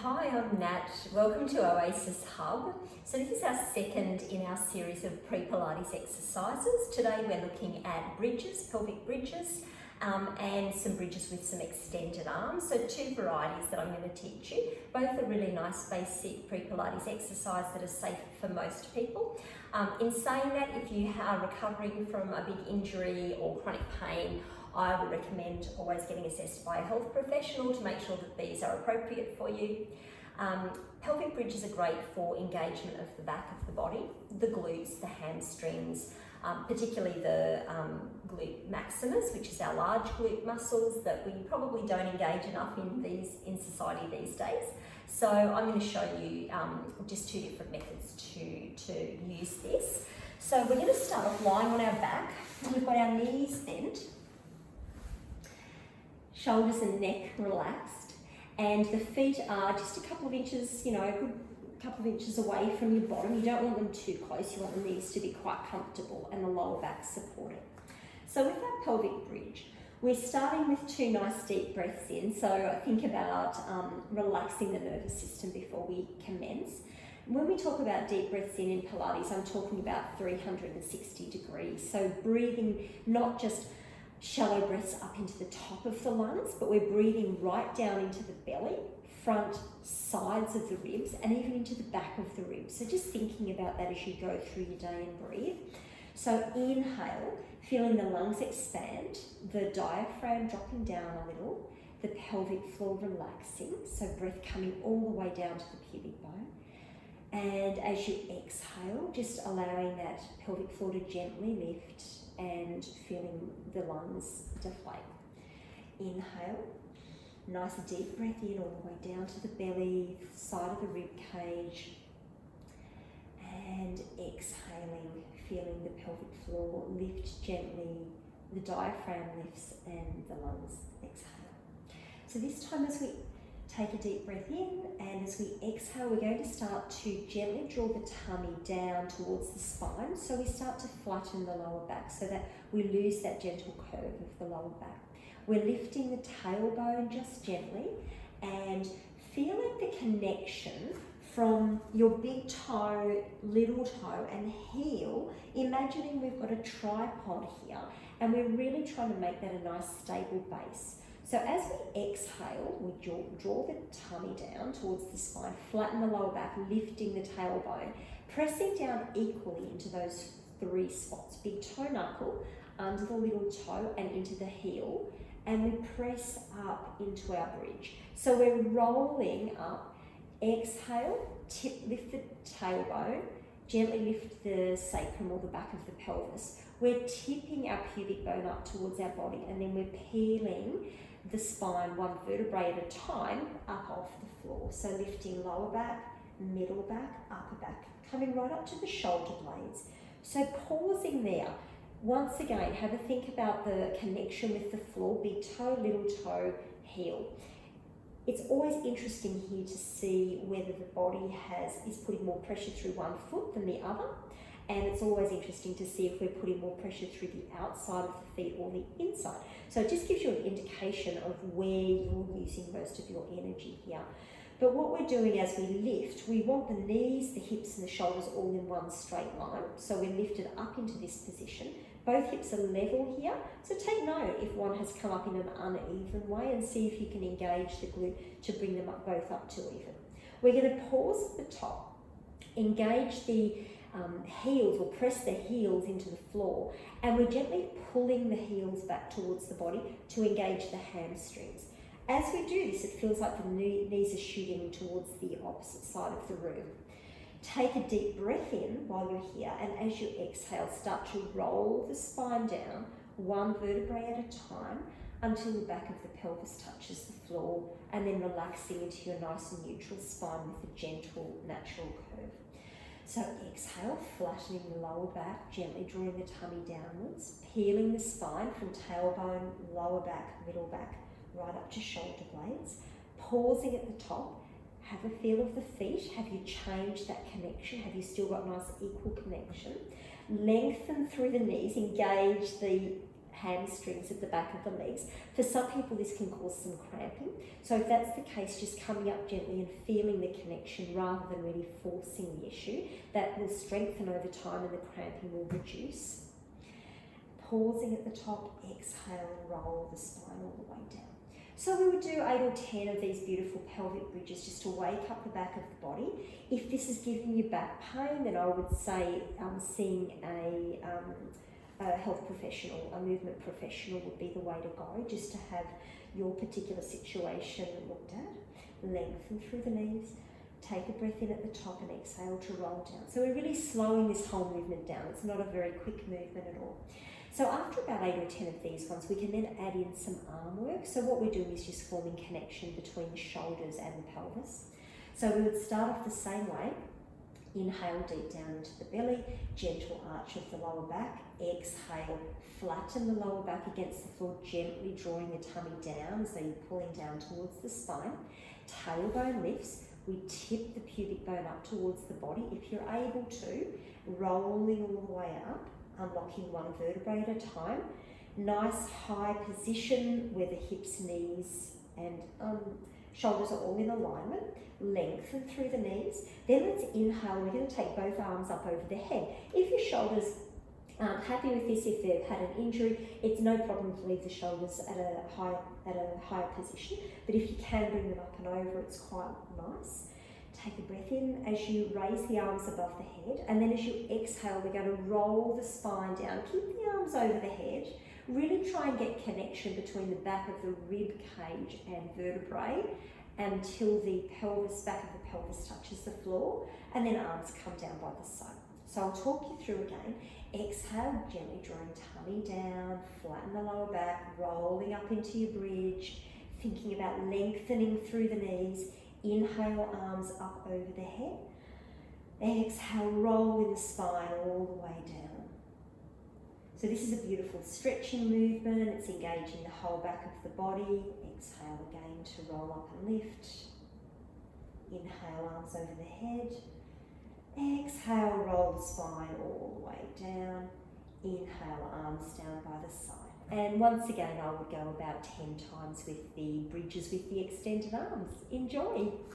Hi, I'm Nat. Welcome to Oasis Hub. So this is our second in our series of pre-pilates exercises. Today we're looking at bridges, pelvic bridges, and some bridges with some extended arms. So two varieties that I'm going to teach you. Both are really nice basic pre-pilates exercise that are safe for most people. In saying that, if you are recovering from a big injury or chronic pain, I would recommend always getting assessed by a health professional to make sure that these are appropriate for you. Pelvic bridges are great for engagement of the back of the body, the glutes, the hamstrings, particularly the glute maximus, which is our large glute muscles that we probably don't engage enough in society these days. So I'm going to show you just two different methods to use this. So we're going to start off lying on our back. We've got our knees bent, shoulders and neck relaxed, and the feet are just a couple of inches, a good couple of inches away from your bottom. You don't want them too close, you want the knees to be quite comfortable and the lower back supported. So with our pelvic bridge, we're starting with two nice deep breaths in. So think about relaxing the nervous system before we commence. When we talk about deep breaths in Pilates, I'm talking about 360 degrees. So breathing not just shallow breaths up into the top of the lungs, but we're breathing right down into the belly, front, sides of the ribs, and even into the back of the ribs. So just thinking about that as you go through your day and breathe. So inhale, feeling the lungs expand, the diaphragm dropping down a little, the pelvic floor relaxing, so breath coming all the way down to the pubic bone. And as you exhale, just allowing that pelvic floor to gently lift and feeling the lungs deflate. Inhale, nice deep breath in all the way down to the belly, side of the rib cage, and exhaling, feeling the pelvic floor lift gently, the diaphragm lifts and the lungs exhale. So this time as we take a deep breath in and as we exhale, we're going to start to gently draw the tummy down towards the spine. So we start to flatten the lower back so that we lose that gentle curve of the lower back. We're lifting the tailbone just gently and feeling the connection from your big toe, little toe and heel. Imagining we've got a tripod here and we're really trying to make that a nice stable base. So as we exhale, we draw the tummy down towards the spine, flatten the lower back, lifting the tailbone, pressing down equally into those three spots, big toe knuckle, under the little toe and into the heel, and we press up into our bridge. So we're rolling up, exhale, lift the tailbone, gently lift the sacrum or the back of the pelvis. We're tipping our pubic bone up towards our body and then we're peeling the spine one vertebrae at a time up off the floor. So lifting lower back, middle back, upper back, coming right up to the shoulder blades. So pausing there. Once again, have a think about the connection with the floor, big toe, little toe, heel. It's always interesting here to see whether the body is putting more pressure through one foot than the other. And it's always interesting to see if we're putting more pressure through the outside of the feet or the inside. So it just gives you an indication of where you're using most of your energy here. But what we're doing as we lift, we want the knees, the hips and the shoulders all in one straight line. So we're lifted up into this position. Both hips are level here. So take note if one has come up in an uneven way and see if you can engage the glute to bring them up both up to even. We're going to pause at the top, engage the heels or press the heels into the floor, and we're gently pulling the heels back towards the body to engage the hamstrings. As we do this, it feels like the knees are shooting towards the opposite side of the room. Take a deep breath in while you're here, and as you exhale, start to roll the spine down one vertebrae at a time until the back of the pelvis touches the floor, and then relaxing into your nice and neutral spine with a gentle, natural curve. So exhale, flattening the lower back, gently drawing the tummy downwards, peeling the spine from tailbone, lower back, middle back, right up to shoulder blades. Pausing at the top, have a feel of the feet. Have you changed that connection? Have you still got nice equal connection? Lengthen through the knees, engage the hamstrings at the back of the legs. For some people this can cause some cramping, so if that's the case, just coming up gently and feeling the connection rather than really forcing the issue, that will strengthen over time and the cramping will reduce. Pausing at the top, exhale and roll the spine all the way down. So we would do 8 or 10 of these beautiful pelvic bridges just to wake up the back of the body. If this is giving you back pain, then I would say seeing a health professional, a movement professional would be the way to go, just to have your particular situation looked at. Lengthen through the knees, take a breath in at the top and exhale to roll down. So we're really slowing this whole movement down. It's not a very quick movement at all. So after about 8 or 10 of these ones, we can then add in some arm work. So what we're doing is just forming connection between the shoulders and the pelvis. So we would start off the same way. Inhale deep down into the belly, gentle arch of the lower back. Exhale, flatten the lower back against the floor, gently drawing the tummy down, so you're pulling down towards the spine. Tailbone lifts. We tip the pubic bone up towards the body. If you're able to, rolling all the way up, unlocking one vertebrae at a time. Nice high position where the hips, knees and shoulders are all in alignment. Lengthen through the knees. Then let's inhale. We're going to take both arms up over the head. If your shoulders aren't happy with this, if they've had an injury, it's no problem to leave the shoulders at a higher position. But if you can bring them up and over, it's quite nice. Take a breath in as you raise the arms above the head, and then as you exhale, we're going to roll the spine down. Keep the arms over the head. Really try and get connection between the back of the rib cage and vertebrae until the back of the pelvis touches the floor, and then arms come down by the side. So I'll talk you through again. Exhale, gently drawing tummy down, flatten the lower back, rolling up into your bridge, thinking about lengthening through the knees. Inhale, arms up over the head. Exhale, rolling the spine all the way down. So this is a beautiful stretching movement. It's engaging the whole back of the body. Exhale again to roll up and lift. Inhale, arms over the head. Exhale, roll the spine all the way down. Inhale, arms down by the side. And once again, I would go about 10 times with the bridges with the extended arms. Enjoy!